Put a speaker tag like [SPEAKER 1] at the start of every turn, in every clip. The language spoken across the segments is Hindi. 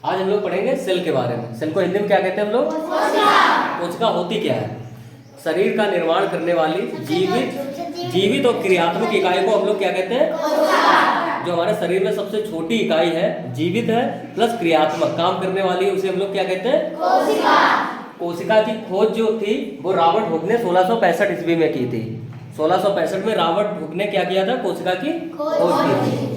[SPEAKER 1] आज हम लोग पढ़ेंगे सेल के बारे में। सेल को हिंदी में क्या कहते हैं हम लोग? कोशिका होती क्या है? शरीर का निर्माण करने वाली जीवित और क्रियात्मक इकाई को हम लोग क्या कहते हैं? जो हमारे शरीर में सबसे छोटी इकाई है, जीवित है प्लस क्रियात्मक काम करने वाली है, उसे हम लोग क्या कहते हैं? कोशिका की खोज जो थी वो रॉबर्ट हुक ने 1665 ईस्वी में की थी। 1665 में रॉबर्ट हुक ने क्या किया था? कोशिका की खोज की थी।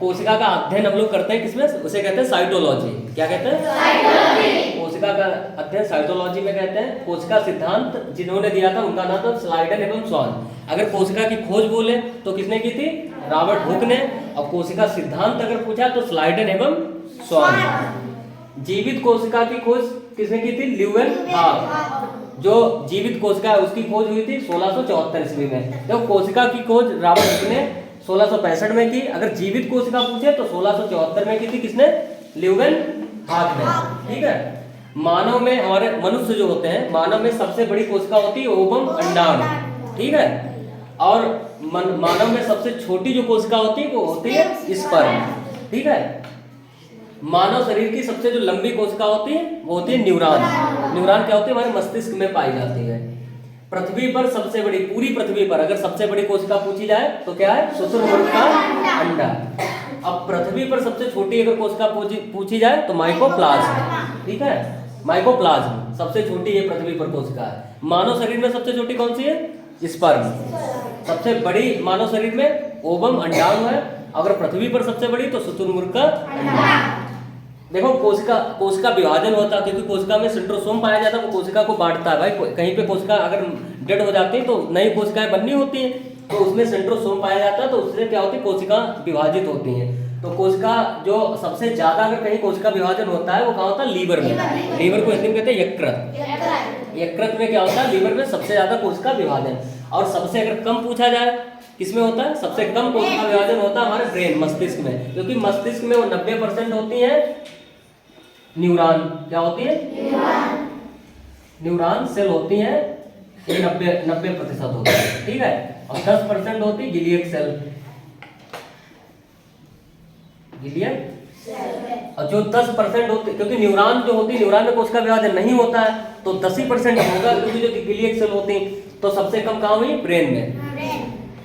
[SPEAKER 1] कोशिका का अध्ययन हम लोग करते हैं किसमें? उसे कहते हैं साइटोलॉजी। क्या कहते हैं? साइटोलॉजी। कोशिका का अध्ययन साइटोलॉजी में कहते हैं। कोशिका सिद्धांत जिन्होंने दिया था उनका नाम था स्लाइडन एवं स्वान। अगर कोशिका की खोज बोले तो किसने की थी? रॉबर्ट हुक ने। और कोशिका सिद्धांत अगर पूछा तो स्लाइडन एवं स्वान। जीवित कोशिका की खोज किसने की थी? ल्यूवेनहॉक। जो जीवित कोशिका है उसकी खोज हुई थी 1674 ईस्वी में। तो कोशिका की खोज रॉबर्ट हुक ने 1665 में की। अगर जीवित कोशिका पूछे तो 1674 में की थी। किसने? ल्यूवेनहॉक ने। ठीक है। मानव में, हमारे मनुष्य जो होते हैं, मानव में सबसे बड़ी कोशिका होती है ओवम, अंडाणु। ठीक है। और मानव में सबसे छोटी जो कोशिका होती है वो होती है स्पर्म। ठीक है। मानव शरीर की सबसे जो लंबी कोशिका होती है वो होती है न्यूरॉन। न्यूरॉन क्या होती है? हमारे मस्तिष्क में पाई जाती है। पृथ्वी पर सबसे बड़ी, पूरी पृथ्वी पर अगर सबसे बड़ी कोशिका पूछी जाए तो क्या है? शुतुरमुर्ग का अंडा। अब पृथ्वी पर सबसे छोटी अगर कोशिका पूछी जाए तो माइकोप्लाज्म। ठीक है। माइकोप्लाज्म सबसे छोटी है पृथ्वी पर कोशिका है। मानव शरीर में सबसे छोटी कौन सी है? स्पर्म। सबसे बड़ी मानव शरीर में ओवम, अंडाणु है। अगर पृथ्वी पर सबसे बड़ी तो शुतुरमुर्ग का अंडा। देखो कोशिका विभाजन होता है क्योंकि कोशिका में सेंट्रोसोम पाया जाता है, वो कोशिका को बांटता है। भाई कहीं पे कोशिका अगर डेड हो जाती है तो नई कोशिकाएं बननी होती हैं, तो उसमें सेंट्रोसोम पाया जाता है, तो उससे क्या होती है? कोशिका विभाजित होती है। तो कोशिका जो सबसे ज्यादा अगर कहीं कोशिका विभाजन होता है वो कहाँ होता है? लीवर में। लीवर को हिंदी में कहते हैं यकृत। यकृत में क्या होता है? लीवर में सबसे ज्यादा कोशिका विभाजन। और सबसे अगर कम पूछा जाए किसमें होता है? सबसे कम कोशिका विभाजन होता है हमारे ब्रेन, मस्तिष्क में, क्योंकि मस्तिष्क में वो 90% होती है न्यूरॉन। क्या होती है? न्यूरॉन सेल होती है, ये 90% होती है। ठीक है। और 10% होती है ग्लियल सेल। और जो 10% होती, क्योंकि न्यूरॉन जो होती है, न्यूरॉन में कोशिका विभाजन नहीं होता है तो 10% होगा, क्योंकि जो ग्लियल सेल होती है। तो सबसे कम कहाँ हुई? ब्रेन में।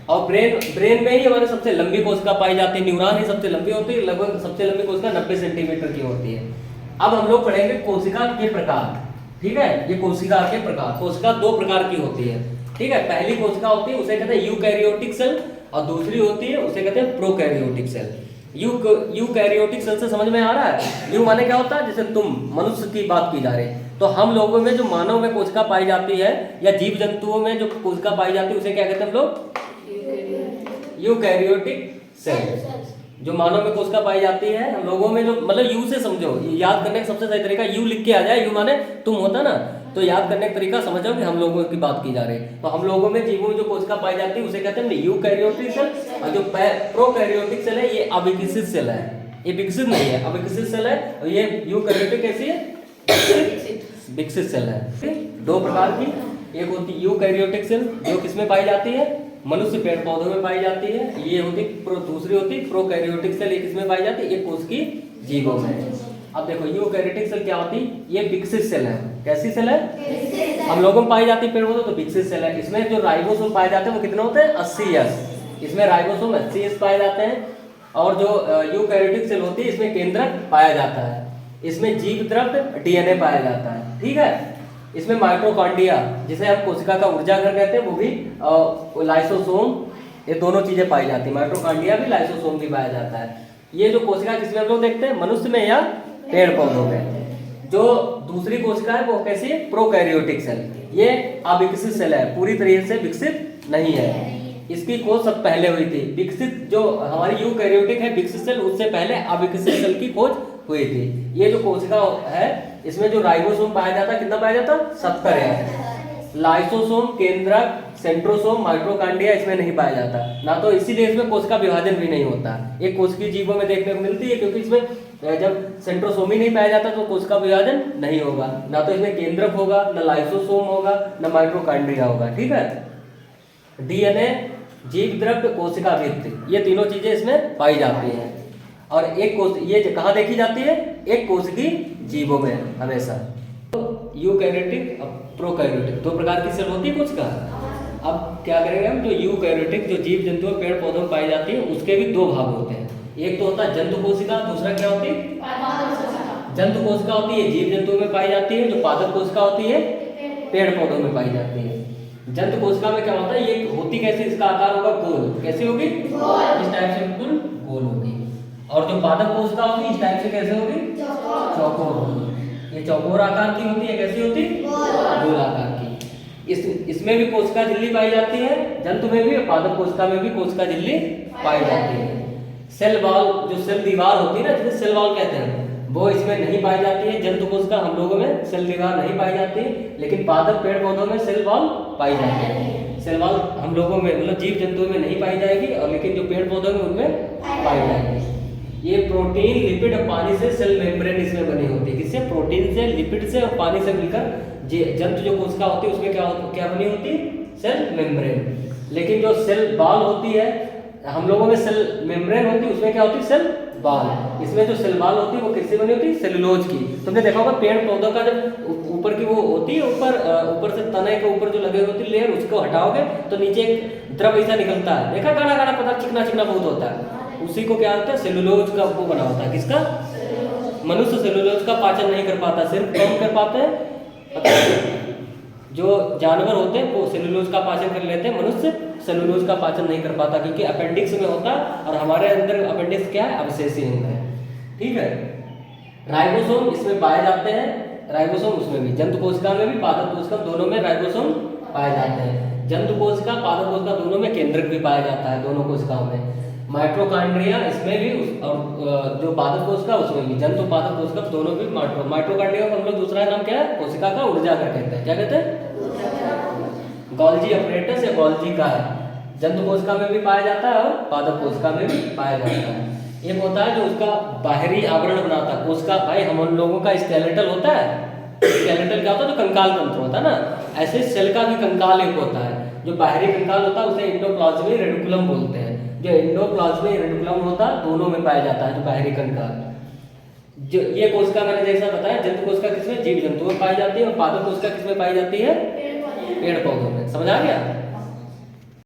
[SPEAKER 1] और ब्रेन में ही हमारे सबसे लंबी कोशिका पाई जाती है। न्यूरॉन ही सबसे लंबी होती है, लगभग सबसे लंबी कोशिका 90 सेंटीमीटर की होती है। अब हम लोग पढ़ेंगे कोशिका के प्रकार। ठीक है। ये कोशिका के प्रकार। कोशिका दो प्रकार की होती है। ठीक है। पहली कोशिका होती है उसे कहते हैं यूकैरियोटिक सेल, और दूसरी होती है उसे कहते हैं प्रोकैरियोटिक सेल। यूकैरियोटिक सेल से समझ में आ रहा है? यू माने क्या होता है? जैसे तुम मनुष्य की बात की जा रही है, तो हम लोगों में जो मानव में कोशिका पाई जाती है या जीव जंतुओं में जो कोशिका पाई जाती है उसे क्या कहते हैं हम लोग? Eukaryotic cell. जो मानव में कोशिका पाई जाती है हम लोगों में, जो मतलब यू से समझो, याद करने का सबसे सही तरीका यू लिख के आ जाए। यू माने तुम होता ना, तो याद करने का तरीका समझो कि हम लोगों की बात की जा रही है। तो हम लोगों में, जीवों में जो कोशिका पाई जाती है उसे कहते हैं यूकैरियोटिक सेल। और जो प्रोकैरियोटिक सेल है ये अविकसित सेल है, ये विकसित नहीं है, अविकसित सेल है। और ये यूकैरियोटिक कैसी है? विकसित सेल है। दो प्रकार की, एक होती है यूकैरियोटिक सेल जो किसमें पाई जाती है? मनुष्य, पेड़ पौधों में पाई जाती है। ये होती दूसरी होती प्रोकैरियोटिक सेल, ये किसमें पाई जाती है? एक कोशिकीय जीवों में। अब देखो यूकैरियोटिक सेल क्या होती है? ये विकसित सेल है। कैसी सेल है? हम लोगों में पाई जाती है पेड़ पौधों, तो विकसित सेल है। इसमें जो राइबोसोम पाए जाते हैं वो कितने होते हैं? 80S। इसमें राइबोसोम 80S पाए जाते हैं। और जो यूकैरियोटिक सेल होती है इसमें केंद्रक पाया जाता है। इसमें जीव द्रव्य डीएनए पाया जाता है। ठीक है। इसमें माइटोकॉन्ड्रिया, जिसे हम कोशिका का ऊर्जा घर कहते हैं, वो भी लाइसोसोम, ये दोनों चीजें पाई जाती है। माइटोकॉन्ड्रिया भी, लाइसोसोम भी पाया जाता है। ये जो कोशिका किसमें हम लोग देखते हैं? मनुष्य में या पेड़ पौधों में। जो दूसरी कोशिका है वो कैसी है? Prokaryotic cell. ये अविकसित सेल है, पूरी तरीके से विकसित नहीं है। इसकी खोज सब पहले हुई थी। विकसित जो हमारी यूकैरियोटिक है विकसित सेल, उससे पहले अविकसित सेल की खोज हुई थी। ये जो कोशिका है इसमें जो राइबोसोम पाया जाता है, कितना पाया जाता है? 70 है। लाइसोसोम, केंद्रक, सेंट्रोसोम, माइटोकॉन्ड्रिया इसमें नहीं पाया जाता ना, तो इसीलिए इसमें कोशिका विभाजन भी नहीं होता। एक कोशिकीय जीवों में देखने को मिलती है, क्योंकि इसमें जब सेंट्रोसोम ही नहीं पाया जाता तो कोशिका विभाजन नहीं होगा, ना तो इसमें केंद्रक होगा, ना लाइसोसोम होगा, ना माइटोकॉन्ड्रिया होगा। ठीक है। डीएनए, जीव द्रव्य, कोशिका भित्ति, ये तीनों चीजें इसमें पाई जाती हैं। और एक कोश ये कहाँ देखी जाती है? एक कोशिकी जीवों में हमेशा। तो यूकैरियोटिक और प्रोकैरियोटिक दो प्रकार की सेल होती है कोशिका। अब क्या करेंगे हम, जो यूकैरियोटिक जो जीव जंतुओं पेड़ पौधों में पाई जाती है उसके भी दो भाग होते हैं। एक तो होता है जंतु कोशिका, दूसरा क्या होती है? जंतु कोशिका होती है जीव जंतुओं में पाई जाती है, जो पादप कोशिका होती है पेड़ पौधों में पाई जाती है। जंतु कोशिका में क्या होता है, ये होती कैसे, इसका आकार होगा गोल, कैसी होगी? इस टाइप से बिल्कुल गोल होगी। और जो पादप कोशिका होगी इस टाइप से कैसे होगी? चौकोर होगी। ये चौकोर आकार की होती है, कैसी होती? गोल आकार की। इसमें भी कोशिका झिल्ली पाई जाती है, जंतु में भी, पादप कोशिका में भी कोशिका झिल्ली पाई जाती है। सेल वॉल, जो सेल दीवार होती है ना, जिसे सेल वॉल कहते हैं, वो इसमें नहीं पाई जाती है। जंतु कोशिका हम लोगों में सेल दीवार नहीं पाई जाती, लेकिन पादप पेड़ पौधों में सेल वॉल पाई जाती है। सेल वॉल हम लोगों में मतलब जीव जंतुओं में नहीं पाई जाएगी, और लेकिन जो पेड़ पौधों में उनमें पाई जाएगी। ये प्रोटीन, लिपिड और पानी से सेल मेम्ब्रेन इसमें बनी होती है। किससे? प्रोटीन से, लिपिड से और पानी से मिलकर जंतु जो कोशिका होती है उसमें क्या बनी होती है? Cell membrane. लेकिन जो सेल वॉल होती है, हम लोगों में सेल मेम्ब्रेन होती है, उसमें क्या होती है? Cell wall. इसमें जो सेल वॉल होती है वो किससे बनी होती है? सेलुलोज की। तुमने देखा होगा पेड़ पौधों का जब ऊपर की वो होती है, ऊपर से तने के ऊपर जो लगे होती है लेयर, उसको हटाओगे तो नीचे एक द्रव ऐसा निकलता है, देखा? गाढ़ा गाढ़ा पदार्थ, चिकना चिकना बहुत होता है, उसी को क्या होता है? सेलुलोज का वो बना होता है। किसका? मनुष्य सेलुलोज का पाचन नहीं कर पाता, सिर्फ कौन कर पाते हैं? जो जानवर होते हैं वो सेलुलोज का पाचन कर लेते हैं, मनुष्य सेलुलोज का पाचन नहीं कर पाता, क्योंकि अपेंडिक्स में होता है, और हमारे अंदर अपेंडिक्स क्या है? अवशेषी अंग है। ठीक है। राइबोसोम इसमें पाए जाते हैं, राइबोसोम उसमें भी, जंतु कोशिका में भी, पादप कोशिका दोनों में राइबोसोम पाए जाते हैं। जंतु कोशिका, पादप कोशिका दोनों में केंद्रक भी पाया जाता है, दोनों कोशिकाओं में। माइटोकॉन्ड्रिया इसमें भी और जो पादप कोशिका उसमें भी, जंतु पादप कोशिका दोनों भी। माइटोकॉन्ड्रिया को हम लोग दूसरा नाम क्या है? कोशिका का ऊर्जाघर कहते हैं। क्या कहते हैं? गोल्जी अपरेटस या गोल्जी का है। जंतु कोशिका में भी पाया जाता है और पादप कोशिका में भी पाया जाता है। एक होता है जो उसका बाहरी आवरण बनाता है कोशिका। भाई हम लोगों का स्केलेटल होता है, स्केलेटल क्या होता है? जो कंकाल तंत्र होता है ना, ऐसे सेल का भी कंकाल एक होता है, जो बाहरी कंकाल होता है उसे एंडोप्लाज्मिक रेटिकुलम बोलते हैं। जो एंडोप्लाज्मिक रेटिकुलम होता है दोनों में पाया जाता है, जो बाहरी कंकाल। जो ये कोशिका मैंने जैसा बताया, जंतु कोशिका किसमें? जीव जंतुओं में पाई जाती है, और पादप कोशिका किसमें पाई जाती है? पेड़ पौधों में। समझ आ गया?